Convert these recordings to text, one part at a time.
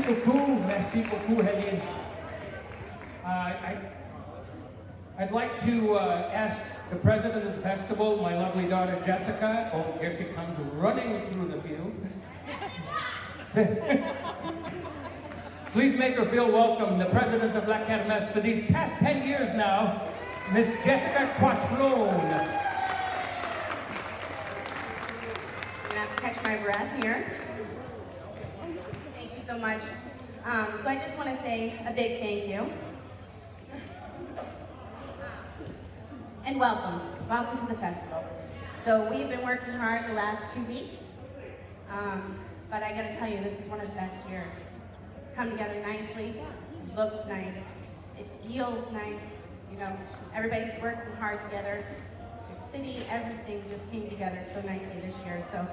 Merci beaucoup, Helene. I'd like to ask the president of the festival, my lovely daughter Jessica. Oh, here she comes running through the field. Please make her feel welcome, the president of La Kermesse for these past 10 years now, Miss Jessica Quattrone. I'm gonna have to catch my breath here. Thank you so much. So I just want to say a big thank you. And welcome. Welcome to the festival. So we've been working hard the last 2 weeks, but I gotta tell you, this is one of the best years. It's come together nicely, it looks nice, it feels nice, you know, everybody's working hard together. The city, everything just came together so nicely this year. So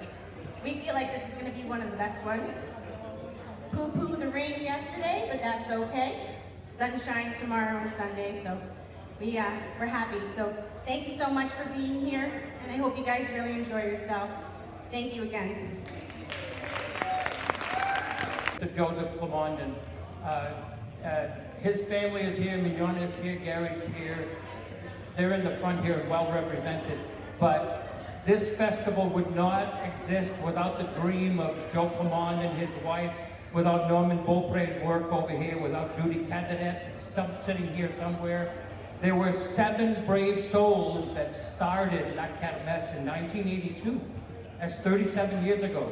we feel like this is gonna be one of the best ones. Poo-poo the rain yesterday, but that's okay. Sunshine tomorrow and Sunday, so we're happy. So thank you so much for being here, and I hope you guys really enjoy yourself. Thank you again. Joseph Plamondon. His family is here, Mignon is here, Gary's here. They're in the front here, well represented. But this festival would not exist without the dream of Joe Plamondon, his wife, without Norman Beaupre's work over here, without Judy Cadenet, sitting here somewhere. There were 7 brave souls that started La Kermesse in 1982. That's 37 years ago.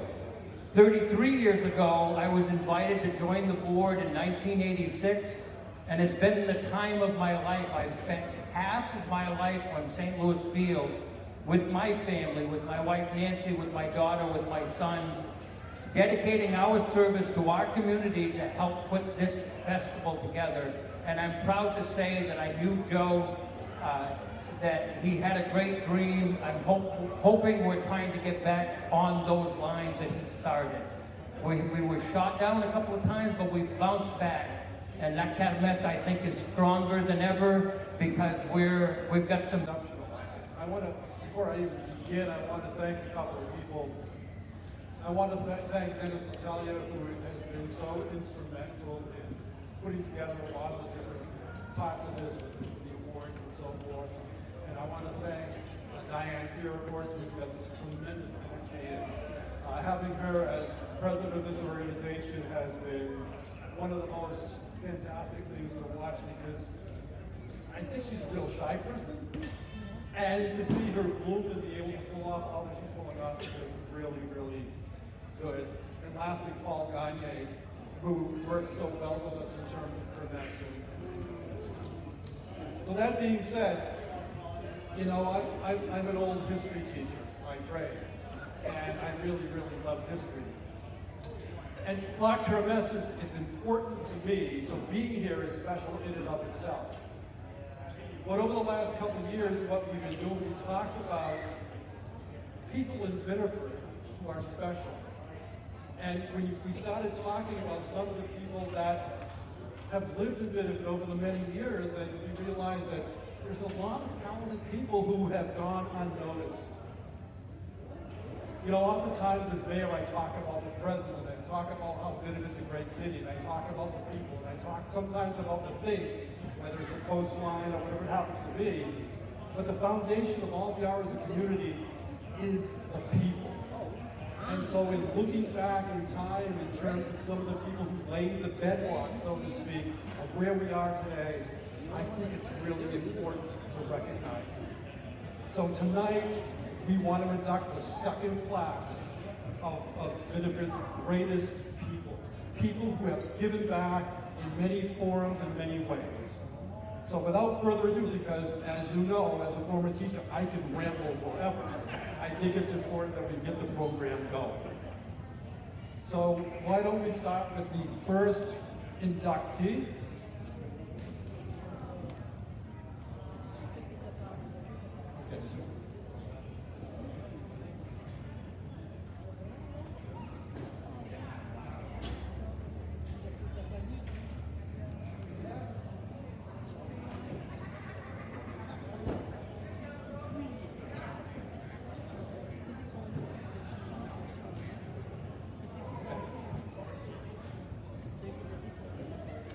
33 years ago, I was invited to join the board in 1986, and it's been the time of my life. I've spent half of my life on St. Louis Field with my family, with my wife Nancy, with my daughter, with my son, dedicating our service to our community to help put this festival together. And I'm proud to say that I knew Joe, that he had a great dream. I'm hoping we're trying to get back on those lines that he started. We were shot down a couple of times, but we bounced back. And La Kermesse, I think, is stronger than ever because we've got some... Before I even begin, I want to thank a couple of people. I want to thank Dennis Natalia, who has been so instrumental in putting together a lot of the different parts of this with the awards and so forth. And I want to thank Diane Sear, of course, who's got this tremendous energy. And having her as president of this organization has been one of the most fantastic things to watch because I think she's a real shy person. And to see her bloom and be able to pull off all that she's pulling off is just really, really good. And lastly, Paul Gagne, who works so well with us in terms of Kermesse and this. So that being said, you know, I'm an old history teacher by trade, and I really, really love history. And La Kermesse is important to me, so being here is special in and of itself. But over the last couple of years, what we've been doing, we talked about people in Biddeford who are special. And when we started talking about some of the people that have lived in Biddeford over the many years, and we realized that there's a lot of talented people who have gone unnoticed. You know, oftentimes as mayor, I talk about the president, and talk about how Biddeford's a great city, and I talk about the people, and I talk sometimes about the things, whether it's the coastline or whatever it happens to be. But the foundation of all we are as a community is the people. And so in looking back in time in terms of some of the people who laid the bedrock, so to speak, of where we are today, I think it's really important to recognize it. So tonight, we want to induct the second class of Biddeford's greatest people. People who have given back in many forums and many ways. So without further ado, because as you know, as a former teacher, I can ramble forever. I think it's important that we get the program going. So why don't we start with the first inductee. Okay, so.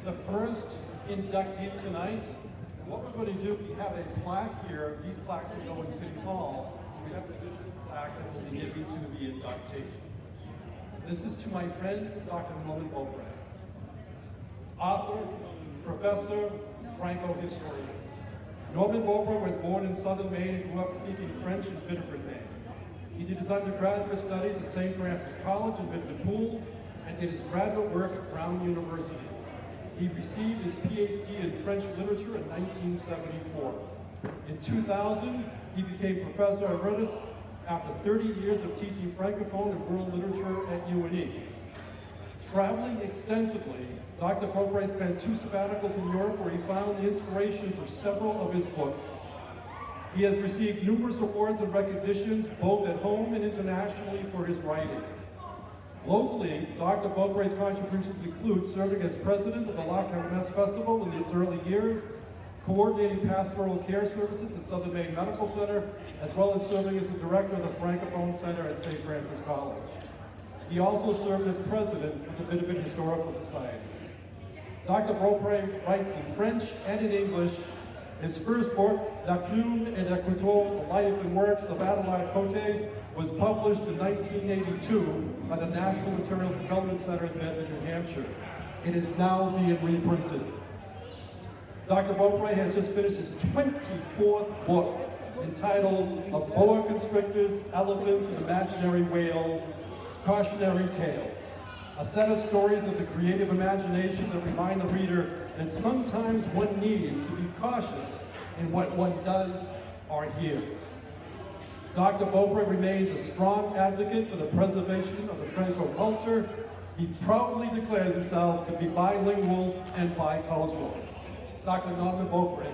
the first inductee tonight. And what we're going to do, we have a plaque here. These plaques will go in City Hall. We have an additional plaque that will be given to the inductee. This is to my friend, Dr. Norman Beaupre, author, professor, Franco-historian. Norman Beaupre was born in southern Maine and grew up speaking French in Biddeford, Maine. He did his undergraduate studies at St. Francis College in Biddeford Pool and did his graduate work at Brown University. He received his PhD in French literature in 1974. In 2000, he became professor emeritus after 30 years of teaching Francophone and world literature at UNE. Traveling extensively, Dr. Beaupre spent 2 sabbaticals in Europe where he found inspiration for several of his books. He has received numerous awards and recognitions both at home and internationally for his writings. Locally, Dr. Beaupre's contributions include serving as president of the La Kermesse Festival in its early years, coordinating pastoral care services at Southern Maine Medical Center, as well as serving as the director of the Francophone Center at St. Francis College. He also served as president of the Biddeford Historical Society. Dr. Beaupre writes in French and in English. His first book, La Plume et la Couteau, The Life and Works of Adelaide Cote, was published in 1982 by the National Materials Development Center in Bedford, New Hampshire. It is now being reprinted. Dr. Beaupre has just finished his 24th book, entitled Of Boa Constrictors, Elephants, and Imaginary Whales, Cautionary Tales. A set of stories of the creative imagination that remind the reader that sometimes one needs to be cautious in what one does or hears. Dr. Beaupre remains a strong advocate for the preservation of the Franco culture. He proudly declares himself to be bilingual and bicultural. Dr. Norman Beaupre.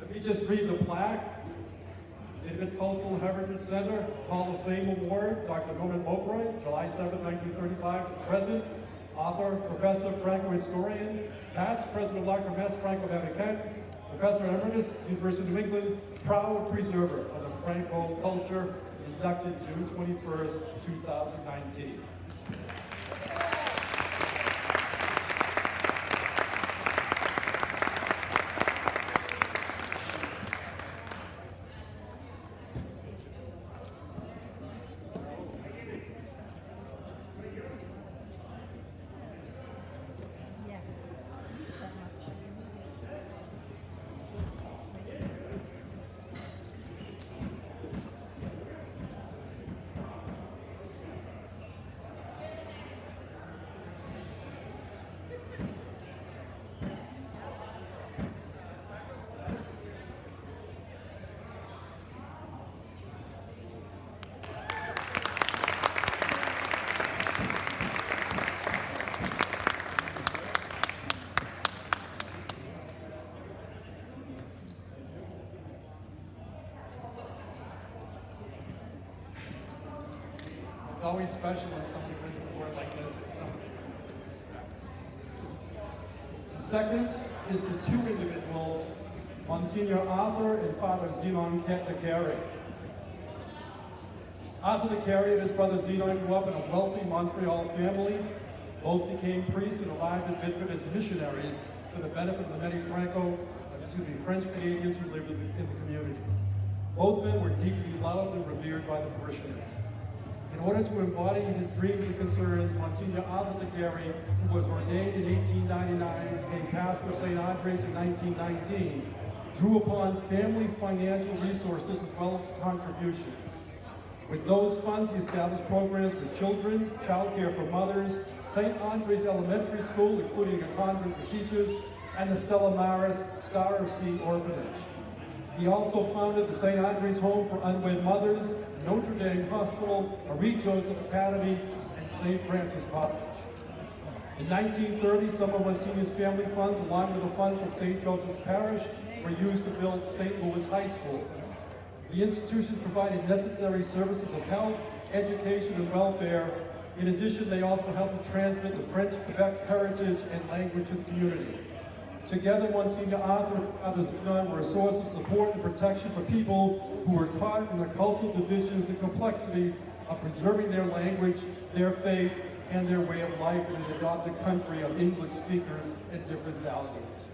Let me just read the plaque. Biddeford Cultural Heritage Center, Hall of Fame Award, Dr. Norman Beaupre, July 7, 1935 to present. Author, professor, Franco-historian, past president of La Kermesse Franco-Americaine, professor emeritus, University of New England, proud preserver of the Franco culture, inducted June 21st, 2019. It's always special when somebody wins an award like this and somebody really respect. The second is to 2 individuals, Monsignor Arthur and Father Zenon DeCarry. Arthur DeCarry and his brother Zenon grew up in a wealthy Montreal family. Both became priests and arrived in Biddeford as missionaries for the benefit of the many French Canadians who lived in the community. Both men were deeply loved and revered by the parishioners. In order to embody his dreams and concerns, Monsignor Arthur DeCarry, who was ordained in 1899 and became pastor of St. Andre's in 1919, drew upon family financial resources as well as contributions. With those funds, he established programs for children, childcare for mothers, St. Andre's Elementary School, including a convent for teachers, and the Stella Maris Star of Sea Orphanage. He also founded the St. Andre's Home for Unwed Mothers, Notre Dame Hospital, Marie Joseph Academy, and St. Francis College. In 1930, some of Monsignor's family funds, along with the funds from St. Joseph's Parish, were used to build St. Louis High School. The institutions provided necessary services of health, education, and welfare. In addition, they also help to transmit the French Quebec heritage and language to the community. Together, Monsignor Arthur and others were a source of support and protection for people who were caught in the cultural divisions and complexities of preserving their language, their faith, and their way of life in an adopted country of English speakers and different values.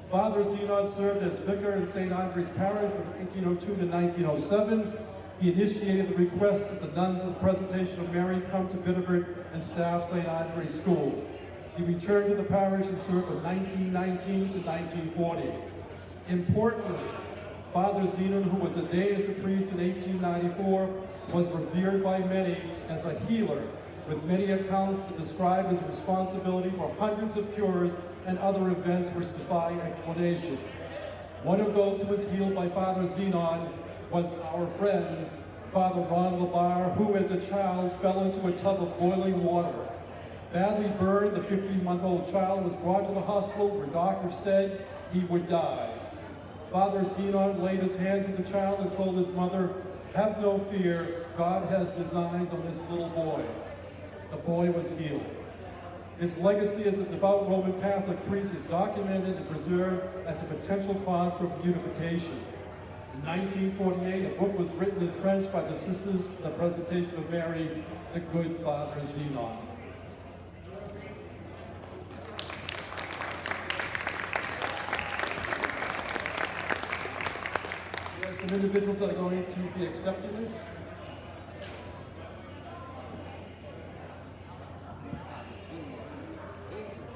Father Zenon served as vicar in St. Andre's Parish from 1802 to 1907. He initiated the request that the nuns of the Presentation of Mary come to Biddeford and staff St. Andre's School. He returned to the parish and served from 1919 to 1940. Importantly, Father Zenon, who was ordained as a priest in 1894, was revered by many as a healer, with many accounts that describe his responsibility for hundreds of cures and other events which defy explanation. One of those who was healed by Father Zenon was our friend, Father Ron Labar, who as a child fell into a tub of boiling water. Badly burned, the 15-month-old child was brought to the hospital where doctors said he would die. Father Zenon laid his hands on the child and told his mother, "Have no fear, God has designs on this little boy." The boy was healed. His legacy as a devout Roman Catholic priest is documented and preserved as a potential cause for beatification. In 1948, a book was written in French by the Sisters of the Presentation of Mary, the Good Father Zenon. There are some individuals that are going to be accepting this.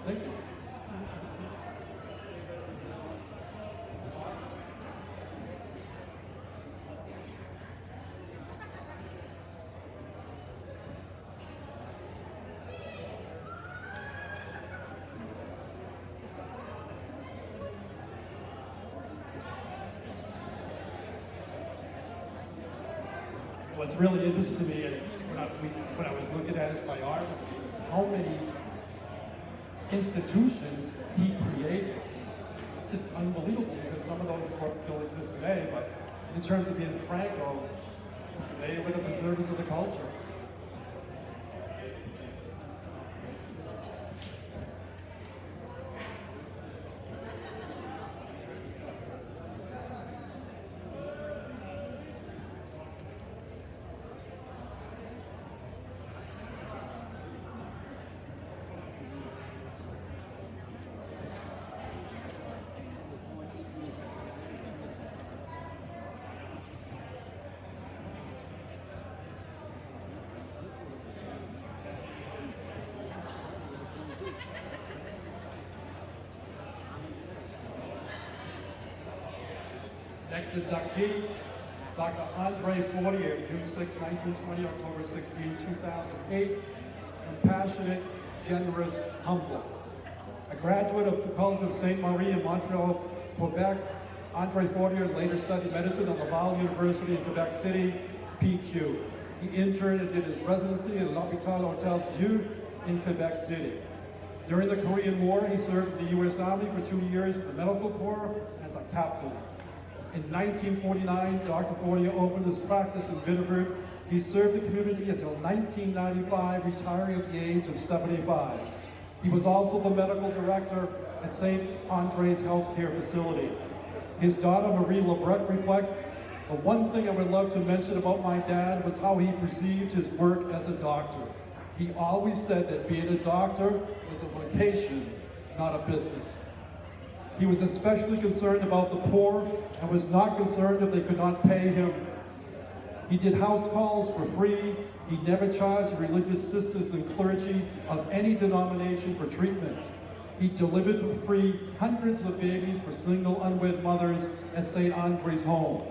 Thank you. What's really interesting to me is when I was looking at his biography, how many institutions he created. It's just unbelievable because some of those of course still exist today, but in terms of being Franco, they were the preservers of the culture. Next inductee, Dr. Helene Fortier, June 6, 1920, October 16, 2008. Compassionate, generous, humble. A graduate of the College of Saint Marie in Montreal, Quebec, Helene Fortier later studied medicine at Laval University in Quebec City, PQ. He interned and did his residency at l'Hôpital Hotel Dieu in Quebec City. During the Korean War, he served in the U.S. Army for 2 years in the Medical Corps as a captain. In 1949, Dr. Fortier opened his practice in Biddeford. He served the community until 1995, retiring at the age of 75. He was also the medical director at St. Andre's Healthcare Facility. His daughter, Marie Lebrec, reflects, "The one thing I would love to mention about my dad was how he perceived his work as a doctor. He always said that being a doctor was a vocation, not a business. He was especially concerned about the poor and was not concerned if they could not pay him. He did house calls for free. He never charged religious sisters and clergy of any denomination for treatment. He delivered for free hundreds of babies for single unwed mothers at St. Andre's home.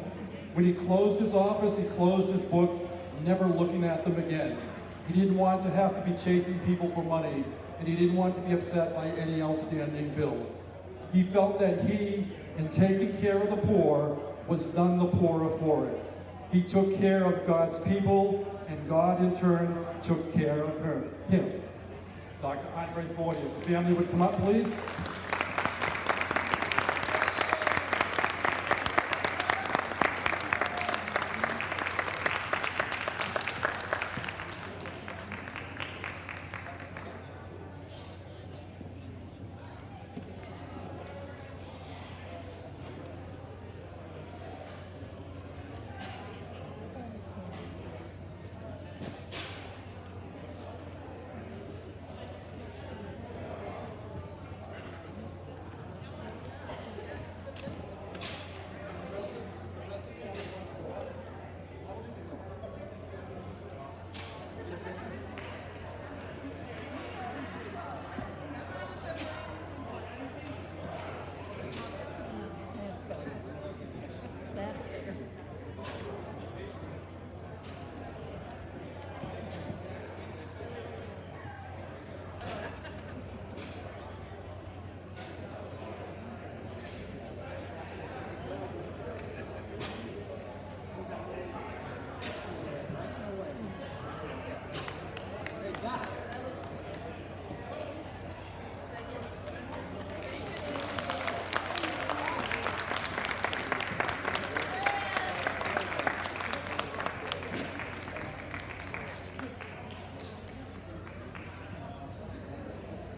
When he closed his office, he closed his books, never looking at them again. He didn't want to have to be chasing people for money, and he didn't want to be upset by any outstanding bills. He felt that he, in taking care of the poor, was none the poorer for it. He took care of God's people, and God in turn took care of him." Dr. Helene Fortier. If the family would come up, please.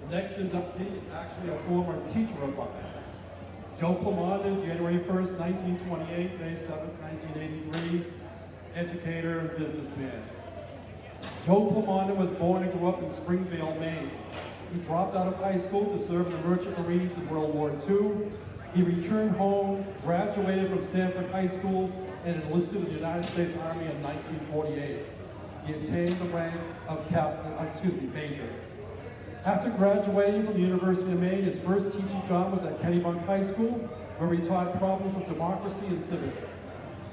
The next inductee is actually a former teacher of mine. Joe Plamondon, January 1st, 1928, May 7th, 1983, educator and businessman. Joe Plamondon was born and grew up in Springvale, Maine. He dropped out of high school to serve in the Merchant Marines in World War II. He returned home, graduated from Sanford High School, and enlisted in the United States Army in 1948. He attained the rank of major. After graduating from the University of Maine, his first teaching job was at Kennebunk High School, where he taught problems of democracy and civics.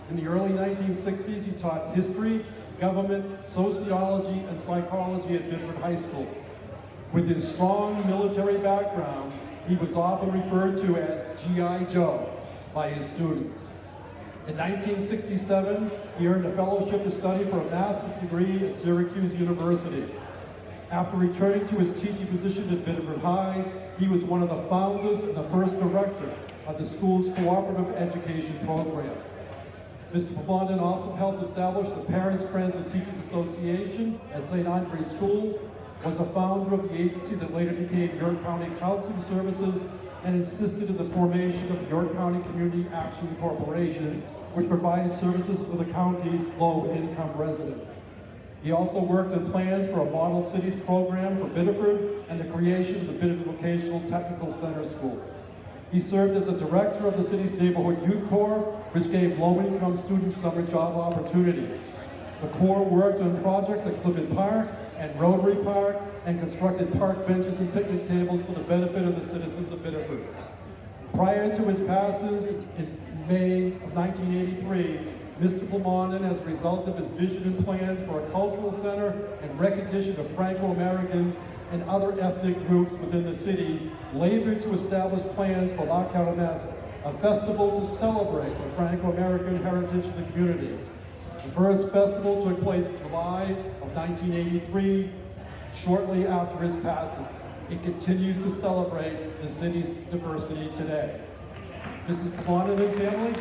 In the early 1960s, he taught history, government, sociology, and psychology at Biddeford High School. With his strong military background, he was often referred to as G.I. Joe by his students. In 1967, he earned a fellowship to study for a master's degree at Syracuse University. After returning to his teaching position at Biddeford High, he was one of the founders and the first director of the school's cooperative education program. Mr. Plamondon also helped establish the Parents, Friends, and Teachers Association at St. Andre's School, was a founder of the agency that later became York County Counseling Services, and insisted in the formation of the York County Community Action Corporation, which provided services for the county's low-income residents. He also worked on plans for a Model Cities program for Biddeford and the creation of the Biddeford Vocational Technical Center School. He served as a director of the city's Neighborhood Youth Corps, which gave low-income students summer job opportunities. The Corps worked on projects at Clifford Park and Rotary Park and constructed park benches and picnic tables for the benefit of the citizens of Biddeford. Prior to his passage in May of 1983, Mr. Plamondon, as a result of his vision and plans for a cultural center and recognition of Franco-Americans and other ethnic groups within the city, labored to establish plans for La Kermesse, a festival to celebrate the Franco-American heritage of the community. The first festival took place in July of 1983, shortly after his passing. It continues to celebrate the city's diversity today. Mrs. Plamondon and family,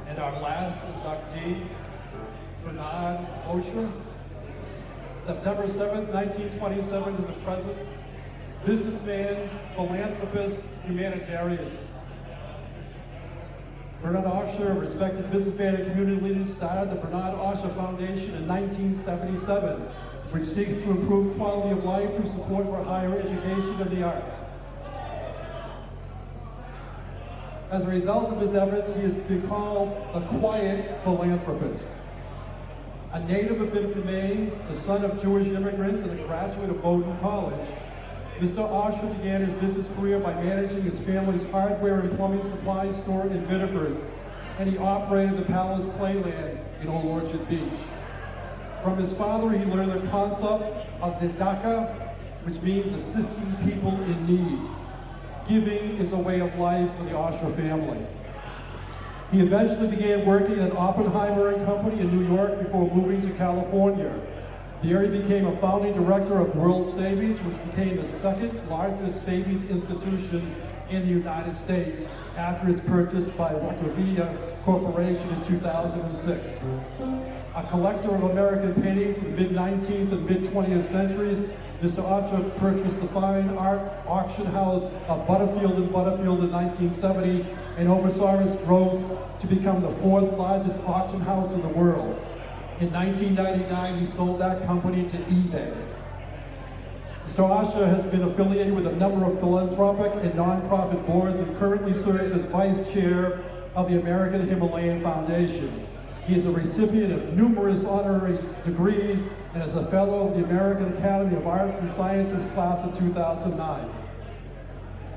and our last inductee, Bernard Osher, September 7th, 1927 to the present, businessman, philanthropist, humanitarian. Bernard Osher, a respected businessman and community leader, started the Bernard Osher Foundation in 1977, which seeks to improve quality of life through support for higher education and the arts. As a result of his efforts, he has been called a quiet philanthropist. A native of Biddeford, Maine, the son of Jewish immigrants and a graduate of Bowdoin College, Mr. Osher began his business career by managing his family's hardware and plumbing supply store in Biddeford, and he operated the Palace Playland in Old Orchard Beach. From his father, he learned the concept of tzedakah, which means assisting people in need. Giving is a way of life for the Osher family. He eventually began working at Oppenheimer and Company in New York before moving to California. There he became a founding director of World Savings, which became the second largest savings institution in the United States after its purchase by Wachovia Corporation in 2006. A collector of American paintings in the mid-19th and mid-20th centuries, Mr. Usher purchased the fine art auction house of Butterfield in 1970 and oversaw its growth to become the fourth largest auction house in the world. In 1999, he sold that company to eBay. Mr. Usher has been affiliated with a number of philanthropic and nonprofit boards and currently serves as vice chair of the American Himalayan Foundation. He is a recipient of numerous honorary degrees and is a fellow of the American Academy of Arts and Sciences class of 2009.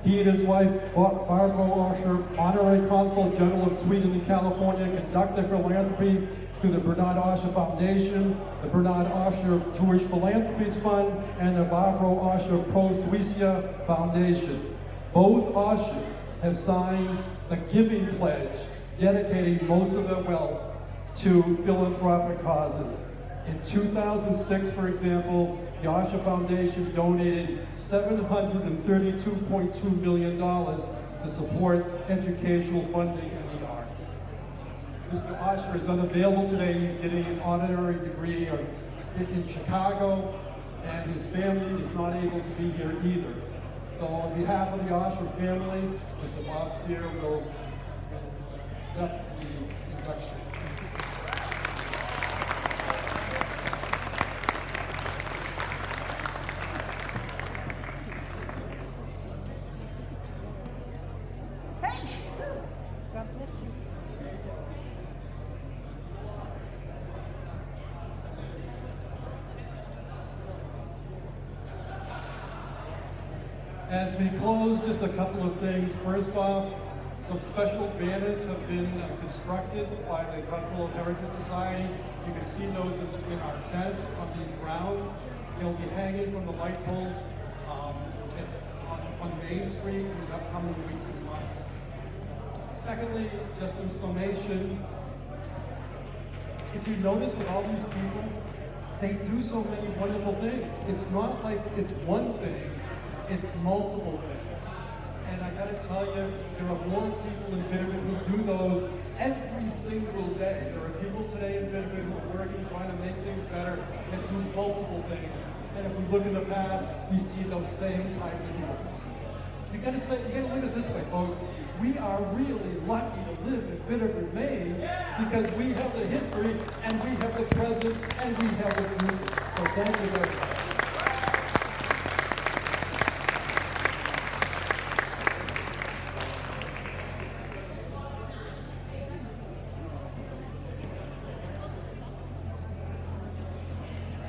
He and his wife, Barbara Usher, Honorary Consul General of Sweden and California, conduct their philanthropy through the Bernard Usher Foundation, the Bernard Usher Jewish Philanthropies Fund, and the Barbara Usher Pro Suecia Foundation. Both Ushers have signed the Giving Pledge, dedicating most of their wealth to philanthropic causes. In 2006, for example, the Usher Foundation donated $732.2 million to support educational funding in the arts. Mr. Usher is unavailable today. He's getting an honorary degree in Chicago, and his family is not able to be here either. So on behalf of the Usher family, Mr. Bob Sear will accept the induction. God bless you. As we close, just a couple of things. First off, some special banners have been constructed by the Cultural and Heritage Society. You can see those in our tents on these grounds. They'll be hanging from the light poles. It's on Main Street in the upcoming weeks and months. Secondly, just in summation, if you notice with all these people, they do so many wonderful things. It's not like it's one thing, it's multiple things. And I gotta tell you, there are more people in Biddeford who do those every single day. There are people today in Biddeford who are working, trying to make things better, and do multiple things. And if we look in the past, we see those same types of people. You gotta look at it this way, folks. We are really lucky to live in Biddeford, Maine, because we have the history, and we have the present, and we have the future. So thank you very much.